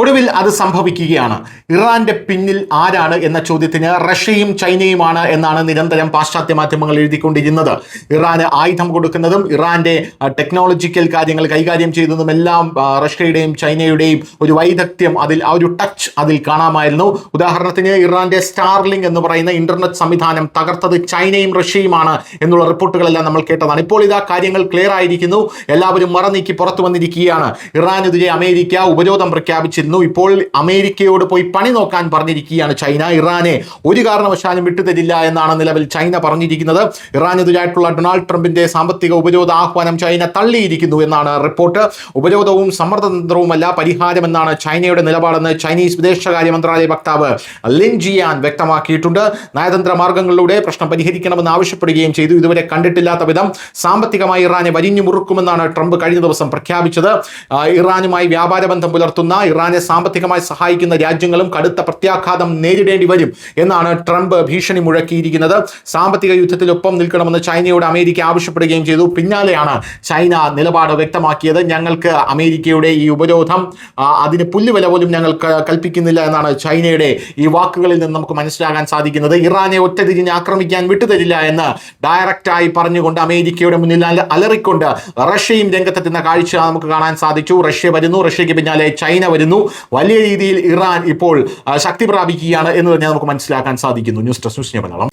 ഒടുവിൽ അത് സംഭവിക്കുകയാണ്. ഇറാന്റെ പിന്നിൽ ആരാണ് എന്ന ചോദ്യത്തിന് റഷ്യയും ചൈനയുമാണ് എന്നാണ് നിരന്തരം പാശ്ചാത്യ മാധ്യമങ്ങൾ എഴുതിക്കൊണ്ടിരുന്നത്. ഇറാന് ആയുധം കൊടുക്കുന്നതും ഇറാന്റെ ടെക്നോളജിക്കൽ കാര്യങ്ങൾ കൈകാര്യം ചെയ്യുന്നതും എല്ലാം റഷ്യയുടെയും ചൈനയുടെയും ഒരു വൈദഗ്ധ്യം, ആ ഒരു ടച്ച് അതിൽ കാണാമായിരുന്നു. ഉദാഹരണത്തിന് ഇറാന്റെ സ്റ്റാർലിങ്ക് എന്ന് പറയുന്ന ഇന്റർനെറ്റ് സംവിധാനം തകർത്തത് ചൈനയും റഷ്യയുമാണ് എന്നുള്ള റിപ്പോർട്ടുകളെല്ലാം നമ്മൾ കേട്ടതാണ്. ഇപ്പോൾ ഇതാ കാര്യങ്ങൾ ക്ലിയർ ആയിരിക്കുന്നു. എല്ലാവരും മറനീക്കി പുറത്തു വന്നിരിക്കുകയാണ്. ഇറാനെതിരെ അമേരിക്ക ഉപരോധം പ്രഖ്യാപിച്ചിരുന്നു. ഇപ്പോൾ അമേരിക്കയോട് പോയി പണി നോക്കാൻ പറഞ്ഞിരിക്കുകയാണ് ചൈന. ഇറാനെ ഒരു കാരണവശാലും വിട്ടുതരില്ല എന്നാണ് നിലവിൽ ചൈന പറഞ്ഞിരിക്കുന്നത്. ഇറാനെതിരായിട്ടുള്ള ഡൊണാൾഡ് ട്രംപിന്റെ സാമ്പത്തിക ഉപരോധ ആഹ്വാനം ചൈന തള്ളിയിരിക്കുന്നു എന്നാണ് റിപ്പോർട്ട്. ഉപരോധവും സമ്മർദ്ദതന്ത്രവുമല്ല പരിഹാരമെന്നാണ് ചൈനയുടെ നിലപാടെന്ന് ചൈനീസ് വിദേശകാര്യ മന്ത്രാലയ വക്താവ് ലിൻ ജിയാൻ വ്യക്തമാക്കിയിട്ടുണ്ട്. നയതന്ത്ര മാർഗങ്ങളിലൂടെ പ്രശ്നം പരിഹരിക്കണമെന്ന് ആവശ്യപ്പെടുകയും ചെയ്തു. ഇതുവരെ കണ്ടിട്ടില്ലാത്ത വിധം സാമ്പത്തികമായി ഇറാനെ വരിഞ്ഞു മുറുക്കുമെന്നാണ് ട്രംപ് കഴിഞ്ഞ ദിവസം പ്രഖ്യാപിച്ചത്. ഇറാനുമായി വ്യാപാര ബന്ധം പുലർത്തുന്ന, ഇറാനെ സാമ്പത്തികമായി സഹായിക്കുന്ന രാജ്യങ്ങളും കടുത്ത പ്രത്യാഘാതം നേരിടേണ്ടി വരും എന്നാണ് ട്രംപ് ഭീഷണി മുഴക്കിയിരിക്കുന്നത്. സാമ്പത്തിക യുദ്ധത്തിലൊപ്പം നിൽക്കണമെന്ന് ചൈനയോട് അമേരിക്ക ആവശ്യപ്പെടുകയും ചെയ്തു. പിന്നാലെയാണ് ചൈന നിലപാട് വ്യക്തമാക്കിയത്. ഞങ്ങൾക്ക് അമേരിക്കയുടെ ഈ ഉപരോധം അതിന് പുല്ലുവില പോലും ഞങ്ങൾ കൽപ്പിക്കുന്നില്ല എന്നാണ് ചൈനയുടെ ഈ വാക്കുകളിൽ നിന്ന് നമുക്ക് മനസ്സിലാക്കാൻ സാധിക്കുന്നത്. ഇറാനെ ഒറ്റതിരിഞ്ഞ് ആക്രമിക്കാൻ വിട്ടുതരില്ല എന്ന് ഡയറക്റ്റായി പറഞ്ഞുകൊണ്ട് അമേരിക്കയുടെ മുന്നിൽ അലറിക്കൊണ്ട് റഷ്യയും രംഗത്തെത്തുന്ന കാഴ്ച നമുക്ക് കാണാൻ സാധിച്ചു. റഷ്യ വരുന്നു, റഷ്യയ്ക്ക് പിന്നാലെ ചൈന വരുന്നു. വലിയ രീതിയിൽ ഇറാൻ ഇപ്പോൾ ശക്തി പ്രാപിക്കുകയാണ് എന്ന് തന്നെ നമുക്ക് മനസ്സിലാക്കാൻ സാധിക്കുന്നു. News desk news Malayalam.